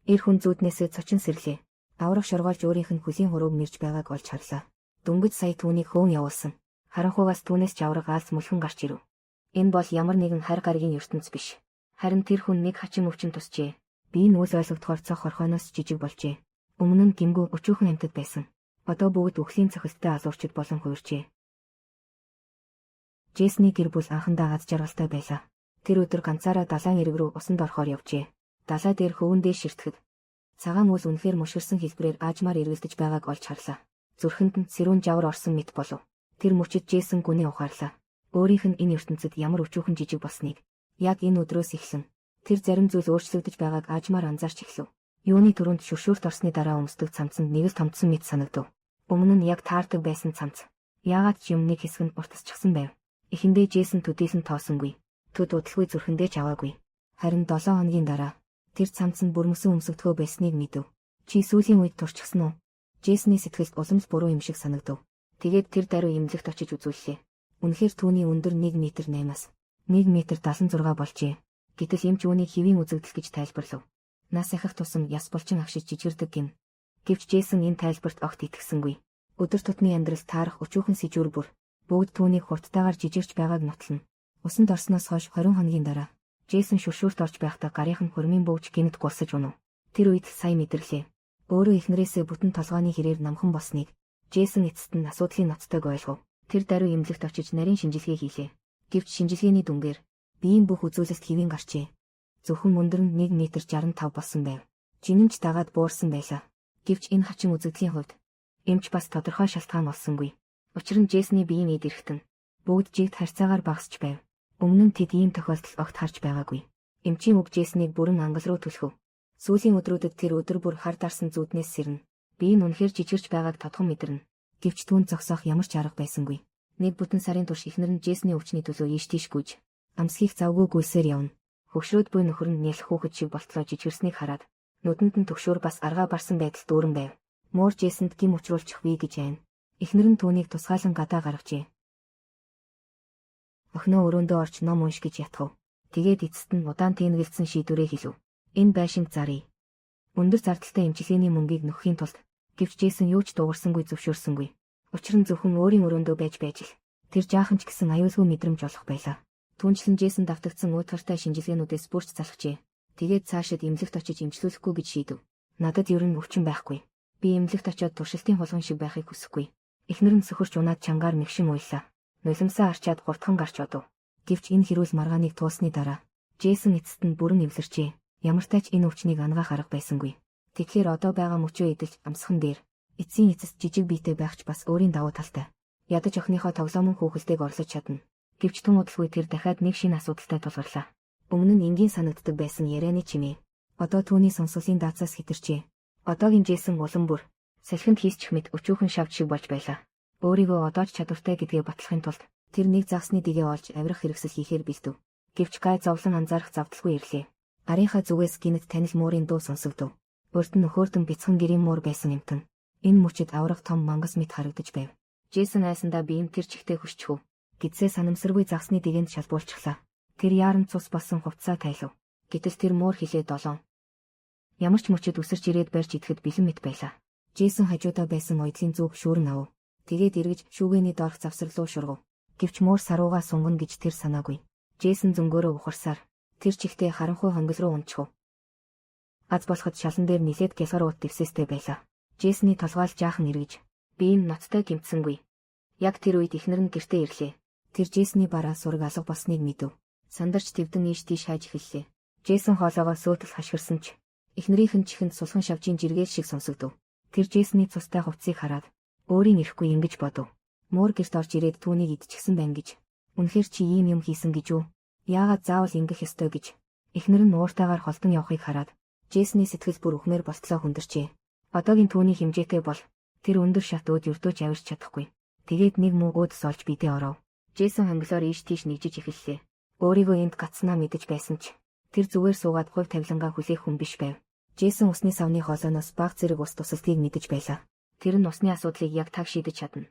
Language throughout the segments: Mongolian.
Эр хүн зүүднээсээ цочин сэрлээ. Аврах шоргоолж өөрийнх нь хөлийн хурууг мэрж байгааг олж харлаа. Дөнгөж сая түүнийг хөөн явуулсан. Харанхуйгаас түүнээс ч авраг аалз мөлхөн гарч ирэв. Энэ бол ямар нэгэн харь гаригийн ертөнц биш. Харин тэр хүн нэг хачин өвчин тусчээ. Бие нь үл ойлгохдохоор цох хорхооноос жижиг болжээ. Өмнө нь гимгүү өчүүхэн амьтад байсан. Одоо бүгд үхлийн цохилттой алуурчид болон хуурчээ. Джейсний гэр бүл анхандаа гад жаргалтай байлаа. Тэр өдөр ганцаараа далайн эрэг рүү усанд орохоор явжээ. Далай дээр хөвөн дээш ширтгэхэд цагаан үл үнэхээр мушгирсан хэлбэрээр аажмаар эргэлдэж байгааг олж харлаа. Зүрхэнд нь сэрүүн жавар орсон мэт болов. Тэр мөчөд Джейсон гүнээ ухаарлаа. Өөрийнх нь энэ ертөнцид ямар өчүүхэн жижиг болсныг яг энэ өдрөөс эхлэн тэр зарим зүйл өөрчлөгдөж байгааг аажмаар анзаарч эхлэв. Юуны түрүүнд шүршүүрт орсны дараа өмсдөг цамцанд нэг л томдсон мэт санагдав. Өмнө нь яг таардаг байсан цамц. Яагаад ч юм нэг хэсэг нь уртасчихсан байв. Эхэндээ Джейсон төдийлөн тоосонгүй. Төд удалгүй зүрхэндээ ч аваагүй. Харин 7 хоногийн дараа тэр цамц нь бүрмөсөн өмсөгдөхөө байсныг мэдэв. Чи сүүлийн үед турчсан уу? Джейсний сэтгэлд уламж буруу юм шиг санагдав. Тэгээд тэр даруй эмнэлэгт очиж үзүүллээ. Үнэхээр түүний өндөр 1 м 8-аас 1 м 76 болжээ. Гэтэл эмч үүнийг хэвийн үзэгдэл гэж тайлбарлав. Нас ахих тусам яс булчин агшиж жижигэрдэг гин. Гэвч Джейсон энэ тайлбарт огт итгэсэнгүй. Өдөр тутмын амьдрал таарах өчүүхэн сэжүүр бүр бүгд түүнийг хурдтайгаар жижигэрч байгааг нотлно. Усанд орсноос хойш 20 хоногийн дараа Джейсон шүршүүрт орж байхдаа гарийнх нь хурмын бөвж гинэд гулсаж унав. Тэр үед сая мэдэрлээ. Өөрөө эхнэрээсээ бүтэн толгойн хэрээр намхан болсныг Джейсон эцэст нь асуудлын ноцтойг ойлгов. Тэр даруй эмнэлэгт очиж нарийн шинжилгээ хийлээ. Гэвч шинжилгээний дүнгээр биеийн бүх үзүүлэлт хэвийн гарчээ. Зөвхөн мөндөр нь 1 м 65 болсон байв. Жинэмж дагаад буурсан байлаа. Гэвч энэ хачин үзэгдлийн хувьд эмч бас тодорхой шалтгаан олсонгүй. Учир нь Джейсний биеийн эд эрхтэн бүгд жигд харьцаагаар багасч байв. Өмнө нь тэд ийм тохиолдол огт харж байгаагүй. Эмчийн үг Джейснийг бүрэн ангал руу түлхэв. Сүүлийн өдрүүдэд тэр өдөр бүр хар дарсан зүуднээс сэрнэ. Бие нь үнэхээр жижигэрч байгааг тодхон мэдэрнэ. Гэвч түүнд зогсоох ямар ч арга байсангүй. Нэг бүтэн сарын турш эхнэр нь Джейсний өвчний төлөө ийш тийш гүйж амсхийг завгүй гүйсээр явна. Хөгшрөөд буй нөхөр нь нялх хүүхэд шиг болтлоо жижигэрснийг хараад нүдэнд нь төгшөөр бас аргаа барсан байдал дүүрэн байв. Муур Джейсонд гим учруулчих вий гэж айна. Эхнэр нь түүнийг тусгаалan гадаа гаргажээ. Охиноо өрөөндөө орч ном унш гэж ятгав. Тэгээд эцэст нь удаан тэнэгэлсэн шийдвэрээ хэлв. Энэ байшинг заръя. Өндөр зардалтай эмчилгээний мөнгийг нөхөхийн тулд гэвч Джейсон юу ч дуугарсангүй зөвшөөрсөнгүй. Учир нь зөвхөн өөрийн өрөөндөө байж л тэр жаахан ч гэсэн аюулгүй мэдрэмж олох байлаа. Түүнчлэн Джейсон давтагдсан уутгартай шинжилгээнүүдээс бүрч залхажээ. Тэгээд цаашид эмнэлэгт очиж эмчлүүлэхгүй гэж шийдэв. Надад ер нь өвчин байхгүй. Би эмнэлэгт очиод туршилтын хулган шиг байхыг хүсэхгүй. Эхнэр нь сөхөрч унаад чангаар мэгшин уйллаа. Нулимсаа арчаад гуртхан гарч одов. Гэвч энэ хэрүүл маргааныг туусны дараа Джейсон эцэст нь бүрэн эвлэрчээ. Ямартай ч энэ өвчнийг ангаах арга байсангүй. Тэгэхээр одоо байгаа мөчөө идэлж амсхан дээр эцсийн эцэст жижиг биетэй байх ч бас өөрийн давуу талтай. Ядаж охиныхоо тоглоомын хүүхэлтэйг орлож чадна. Гэвч тун удалгүй тэр дахиад нэг шинэ асуудалтай тулгарлаа. Өмнө нь энгийн санагддаг байсан ярианы чимээ одоо түүний сонсголын даацаас хэтэрчээ. Одоогийн Джейсон улам бүр салхинд хийсчих мэт өчүүхэн шавж шиг болж байлаа. Өөрийгөө одоо ч чадвартай гэдгээ батлахын тулд тэр нэг загсны дэгээ олж авирах хэрэгсэл хийхээр бэлдэв. Гэвч Гай зовлон анзаарах завдалгүй ирлээ. Гарынхаа зүгээс гинэт танил муурын дуу сонсогдов. Урд нь нөхөөртөн бяцхан гэрийн муур байсан юмтан. Энэ мөчөд аврах том мангас мэт харагдаж байв. Джейсон айсандаа биеийн тэр чихтэй хөшчихв. Гидсээ санамсаргүй загсны дэгэнд шалбуулчихлаа. Тэр яаран цус болсон хувцаа тайлав. Гэтэл тэр муур хилээ долоон. Ямар ч мөчөд үсэрч ирээд барьж идэхэд бэлэн мэт байлаа. Джейсон хажуудаа байсан ойдлын зүг шүүрэн ав. Тэгээд эргэж шүүгээний доорх завсар руу шургав. Гэвч муур саруугаа сунгана гэж тэр санаагүй. Джейсон зөнгөөрөө ухарсаар тэр чихтэй харанхуй хонгил руу унчихв. Аз болоход шалан дээр нилээд гялгар уут дэвсэстэй байлаа. Джейсны толгойл жаахан эргэж би энэ ноцтой гимтсэнгүй. Яг тэр үед эхнэр нь гэртээ ирлээ. Тэр Джейсны бараа сураг алга болсныг мэдэв. Сандарч твдэн ийш тийш хайж эхэллээ. Джейсон хоолоогоо сөөтөл хашгирсан ч эхнэрийнх нь чихэнд сулхан шавжийн жиргээс шиг сонсогдов. Тэр Джейсны цустай хувцсыг хараад өөрийн ирэхгүй ингэж бодов. Муур гэрт орж ирээд түүнийг идчихсэн байна гэж. Үнэхээр чи ийм юм хийсэн гэж үү? Яагаад заавал ингэх ёстой гэж. Эхнэр нь ууртайгаар холдон явахыг хараад Джейсны сэтгэл бүр ухмаар болтлоо хүндэрчээ. Одоогийн түүний хэмжээтэй бол тэр өндөр шат өөд өрдөөж авирч чадахгүй. Тэгээд нэг муу өөдс олж бидээ оров. Джейсон хангалаар ийш тийш нэгжиж эхэллээ. Өөрийгөө энд гацснаа мэдэж байсан ч тэр зүгээр суугаад хувь тавилангаа хүлээх хүн биш байв. Джейсон усны савны хоолойноос баг зэрэг ус тусалдгийг мэдэж байлаа. Тэр нь усны асуудлыг яг таг шийдэж чадна.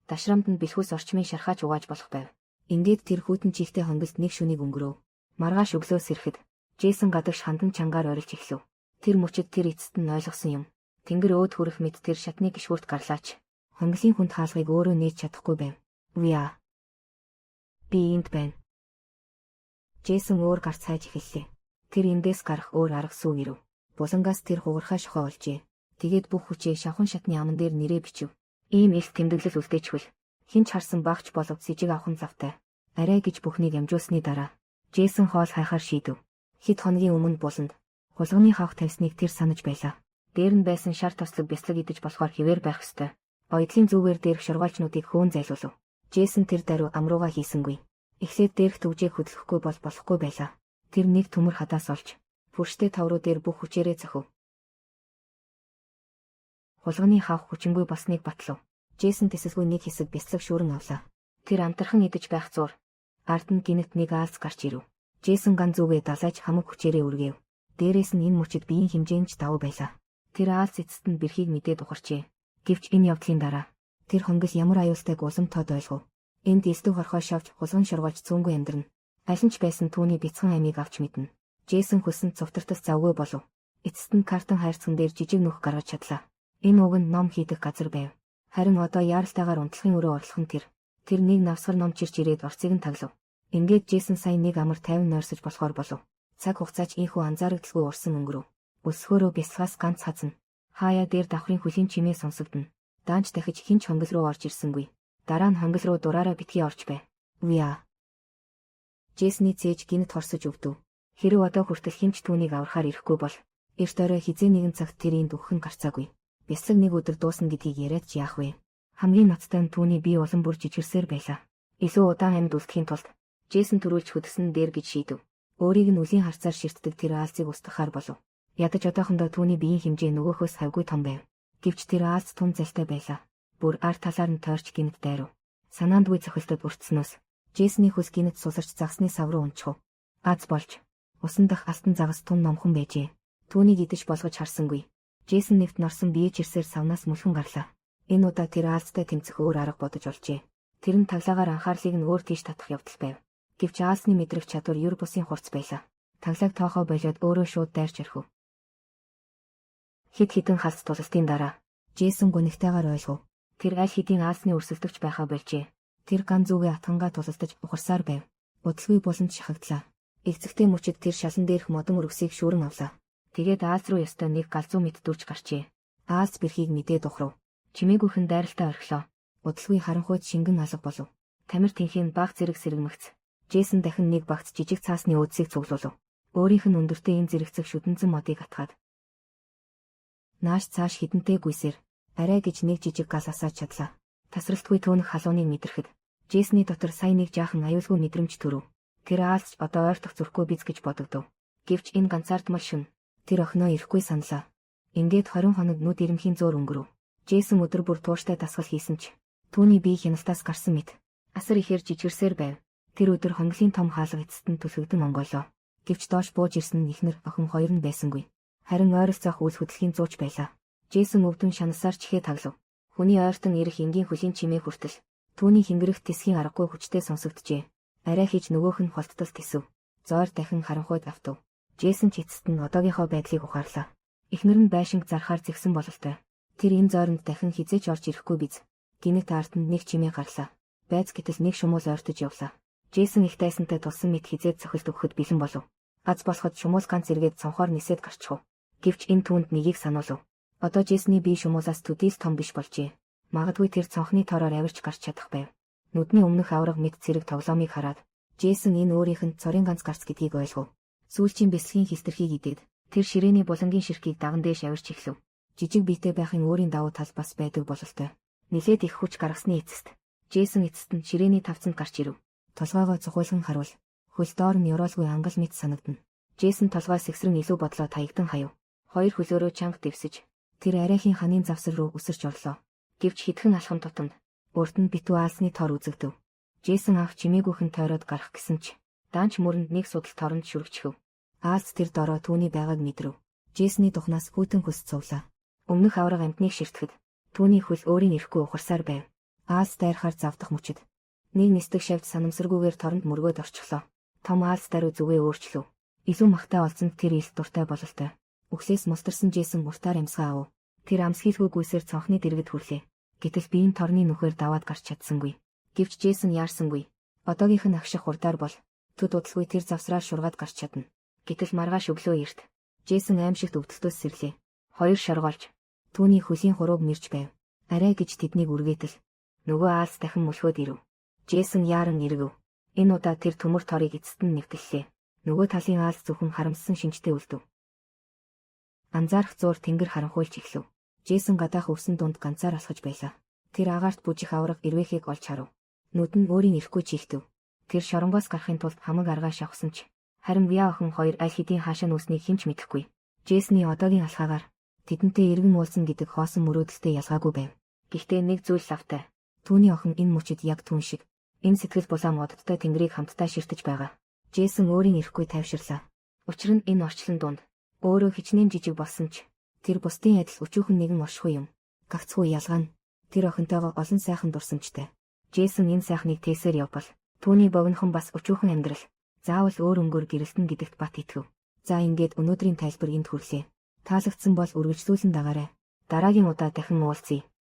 Дашрамд нь бэлхүүс орчмын шархаач угааж болох байв. Ингээд тэр хүйтэн чихтэй хонголд нэг шүнийг өнгөрөв. Маргааш өглөөс ирэхэд Джейсон гадагш хандан чангаар орилж эхлэв. Тэр мөчөд тэр эцэст нь ойлгосон юм. Тэнгэр өөд хүрэх мэт тэр шатны гişгүрт гарлаач. Хонглын хүнд хаалгыг өөрөө нээж чадахгүй байв. "Виа. Би энд байна." Джейсон өөр гарц хайж эхэллээ. Тэр эндээс гарах өөр арга сууг ирэв. Булангаас тэр хугархаа шохоо олжээ. Тэгээд бүх хүчээ шавхан шатны аман дээр нэрээ бичив. Ийм их тэмдэглэл үлдээчихвэл хинч харсан багч боловч сэжиг авах нь завтай. Арай гэж бүхнийг амжуулсны дараа Джейсон хоол хайхаар шийдэв. Хэд хоногийн өмнө буланд хулганы хавх тавьсныг тэр санаж байлаа. Дээр нь байсан шар тослог бяцлаг идэж болохоор хിവэр байх ёстой. Ойдлын зүгээр дээрх шургаалчнуудыг хөөн зайлуулв. Джейсон тэр даруй амрууга хийсэнгүй. Эхлээд дээрх төвжээг хөдлөхгүй бол болохгүй байлаа. Тэр нэг төмөр хадаас олж бүрштэй тавруу дээр бүх хүчээрээ зохив. Хулганы хавх хүчингүй болсныг батлав. Джейсон тэсэлгүй нэг хэсэг бяцлаг шүүрэн авлаа. Тэр амтархан идэж байх зуур. Ард нь гинэт нэг аалз гарч ирэв. Джейсон ган зүгээ далайж хамаг хүчээрээ үргээв. Дээрээс нь энэ мөчөд биеийн хэмжээнд давуу байлаа. Тэр аалз эцэст нь бэрхийг мэдээд ухарчээ. Гэвч энэ явдлын дараа тэр хонгил ямар аюултайг улам тод ойлгов. Энд эсдэг хорхоо шавж хулган шургуулж цөөнгүй амьдрна. Алин ч байсан түүний бяцхан амийг авч мэднэ. Джейсон хүссэн цувтартас завгүй болов. Эцэст нь картон хайрцаган дээр жижиг нүх гаргаж чадлаа. Энэ уг нь ном хийдэг газар байв. Харин одоо яаралтайгаар унтлахын өрөө орлох нь тэр нэг навсгар ном чирч ирээд орцыг нь таглав. Ингээд Джейсон сая нэг амар 50 нойрсож болохоор болов. Цаг хугацаач ийхүү анзаарагдaltaгүй урсан өнгөрөв. Өсгөөрөө бясалгаас ганц хазна. Хаяа дээр давхрын хөлийн чимээ сонсогдно. Даанч дахиж хинч хонгил руу орж ирсэнгүй. Дараа нь хонгил руу дураараа битгий орж байв. "Виа." Джейсны цээж гинт хорсож өгдөв. Хэрэв одоо хүртэл хинч түүнийг аврахаар ирэхгүй бол эрт орой хизээ нэгэн цагт тэр энд өгөх нь гарцаагүй. Бяцлаг нэг өдөр дуусна гэдгийг яриад ч яах вэ? Хамгийн ноцтой нь түүний бие улам бүр жижигсээр байлаа. Илүү удаан амьд үлдэхийн тулд Джейсон төрүүлж хөдөлсөн дээр гэж шийдэв. Өөрийг нь үлийн харцаар ширтдэг тэр аалзыг устгахаар болов. Ядаж одоохондоо түүний биеийн хэмжээ нөгөөхөөс хавьгүй том байв. Гэвч тэр аалз тун залтай байлаа. Бүр ард талаар нь тойрч гинт дайрав. Санаандгүй цохилтод бүртснөөс Джейсны хөлс гинт суларч загсны сав руу унчихв. Аз болж усан дах алтан загас тун номхон байжээ. Түүнийг идэж болгож харсангүй. Джейсон нэвт норсон бие чирсээр савнаас мөлхөн гарлаа. Энэ удаа тэр аалзтай тэмцэх өөр арга бодож олжээ. Тэр нь таглагаар анхаарлыг нь өөр тийш татах явдал байв. Гэвч аалзны мэдрэх чадвар юр бусын хурц байлаа. Таглаг тоохоо болоод өөрөө шууд дайрч орхив. Хит хитэн халс тулалтын дараа Джейсон гонигтайгаар ойлгов. Тэр аль хэдийн аалзны өрсөлдөгч байхаа болжээ. Тэр ган зүгээ атгангаа тулалдаж ухарсаар байв. Удалгүй буланд шахагдлаа. Игцэгтэй мөчөд тэр шалан дээрх модон өргөсийг шүүрэн авлаа. Тэгээд аалз руу ёстой нэг галзуу мэд дүрж гарчээ. Аалз бэрхийг мэдээд ухрав. Чимээгүйхэн дайралтай орхилоо. Удалгүй харанхуйд шингэн алга болов. Тамир тэнхийн баг зэрэг сэргэмэгц. Джейсон дахин нэг багц жижиг цаасны өөдсийг цуглуулв. Өөрийнх нь өндөртэй энэ зэрэгцэх шүтэнцэн модыг атгаад нааш цааш хідэнтэй гүйсээр арай гэж нэг жижиг гал асааж чадлаа. Тасралтгүй төөнөх халууныг мэдрэхэд Джейсны дотор сая нэг жаахан аюулгүй мэдрэмж төрөв. Тэр аалзч одоо ойртох зүрхгүй биз гэж бодогдов. Гэвч энэ ганцаардмал шин тэр охиноо ирэхгүй саналаа. Ингээд 20 хоног нүд ирэмхийн зөөр өнгөрөв. Джейсон өдөр бүр тууштай дасгал хийсэн ч түүний бие хяналтаас гарсан мэт асар ихээр жижигэрсээр байв. Тэр өдөр хонглын том хаалга эцэст нь түлхэгдэн онгойлоо. Гэвч доош бууж ирсэн нь ихнэр охин хоёр нь байсангүй. Харин ойролцоох үйл хөдлөлийн зууч байлаа. Джейсон өвдөн шанасаар чихээ таглав. Хүний ойртон ирэх энгийн хөлийн чимээ хүртэл түүний хингэрэх тисхийн аргагүй хүчтэй сонсогджээ. Арай хийж нөгөөх нь холттол тисв. Зойр дахин харанхуйд автав. Джейсон ч эцэст нь одоогийнхоо байдлыг ухаарлаа. Эхнэр нь байшинг зархаар зэгсэн бололтой. Тэр энэ зойронд дахин хизээч орж ирэхгүй биз. Гинэт артанд нэг чимээ гарлаа. Байц гэтэл нэг шумуул ойртож явлаа. Джейсон их тайсантай тулсан мэд хизээд цохилт өгөхөд бэлэн болов. Аз болоход шумуул ганц эргээд цонхоор нисээд гарчихв. Гэвч энэ түүнд нэгийг сануулв. Одоо Джейсны бие шумуулаас төдийлс том биш болжээ. Магадгүй тэр цонхны тоороор авирч гарч чадах байв. Нүдний өмнөх авраг мэд цэрэг тоглоомыг хараад Джейсон энэ өөрийнх нь цорын ганц гарц гэдгийг ойлгов. Сүүлчийн бэлсгийн хистерхийг идээд тэр ширээний булангийн ширхгийг даган дээш авирч эхлэв. Жижиг биетэй байхын өөрийн давуу тал бас байдаг бололтой. Нилээд их хүч гаргасны эцэст Джейсон эцэст нь ширээний тавцанд гарч ирэв. Толгойгоо цухуулган харуул. Хөл доор нь ёроолгүй ангал мэт санагдана. Джейсон толгой сэгсрэн илүү бодлоо таягдан хаяв. Хоёр хөлөөрөө чанга дэвсэж тэр арайхийн ханын завсар руу өсөрч орлоо. Гэвч хитгэн алхам тутамд урд нь битүү аалсны тоор үзэгдэв. Джейсон анх чимээгүйхэн тойроод гарах гэсэн ч даанч мөрөнд нэг судал торонд шүргчхэв. Аалс тэр дороо түүний байгааг мэдрэв. Джейсны тухнаас хүйтэн хөс цувлаа. Өмнөх авраг амтныг ширтгэхэд түүний хөл өөрийн ирэхгүй ухарсаар байв. Аалс дайрахаар завдах мөчөд нэг нисдэг шавьд санамсаргүйгээр торонд мөргөөд орчихлоо. Том аалс даруй зүгээ өөрчлөв. Илүү махтай олзонд тэр илт дуртай бололтой. Үхсээс мустарсан Джейсон уртаар амьсгаа аав. Тэр амсхийлгүй гүйсээр цонхны дэргэд хүрлээ. Гэтэл биеийн торны нүхээр даваад гарч чадсангүй. Гэвч Джейсон яарсангүй. Одоогийнх нь агших хурдаар бол төд удалгүй тэр завсраар шургаад гарч чадна. Гэтэл маргааш өглөө эрт Джейсон аимшигт өвдөлтөөс сэрлээ. Хоёр шоргоолж түүний хөлийн хурууг мэрж байв. Арай гэж тэднийг үргээтэл нөгөө аалс дахин мөлхөөд ирэв. Джейсон яаран эргэв. Энэ удаа тэр төмөр торыг эцэст нь нэвтэллээ. Нөгөө талын аалс зөвхөн харамссан шинжтэй үлдэв. Анзаарах зуур тэнгэр харанхуйлж эхлэв. Джейсон гадаах өвсөн дунд ганцаар алхаж байлаа. Тэр агаарт бүжих авраг ирвэхийг олж харав. Нүд нь өөрийн ирэхгүй чихтэв. Тэр шоронгоос гарахын тулд хамаг аргаа шавхсан ч харин Виа охин хоёр аль хэдийн хаашаа нүүснийг хинч мэдэхгүй. Джейсны одоогийн алхаагаар тэдэнтэй эргэн уулзсан гэдэг хоосон мөрөөдөлтэй ялгаагүй байв. Гэхдээ нэг зүйл лавтай. Түүний охин энэ мөчид яг түн шиг энэ сэтгэл булаам оддтой тэнгэрийг хамтдаа ширтэж байгаа. Джейсон өөрийн ирэхгүй тайвширлаа. Учир нь энэ орчлон дунд өөрөө хичнээн жижиг болсон ч тэр бусдын адил өчүүхэн нэгэн оршихуй юм. Гагцхүү ялгаа нь тэр охинтойгоо олон сайхан дурсамжтай. Джейсон энэ сайхныг тээсээр явбал түүний богинохон бас өчүүхэн амьдрал заавал өөр өнгөөр гэрэлтэн гэдэгт бат итгэв. За ингээд өнөөдрийн тайлбар энд хүрлээ. Таалагдсан бол үргэлжлүүлэн дагаарай. Дараагийн удаа дахин уулзъя.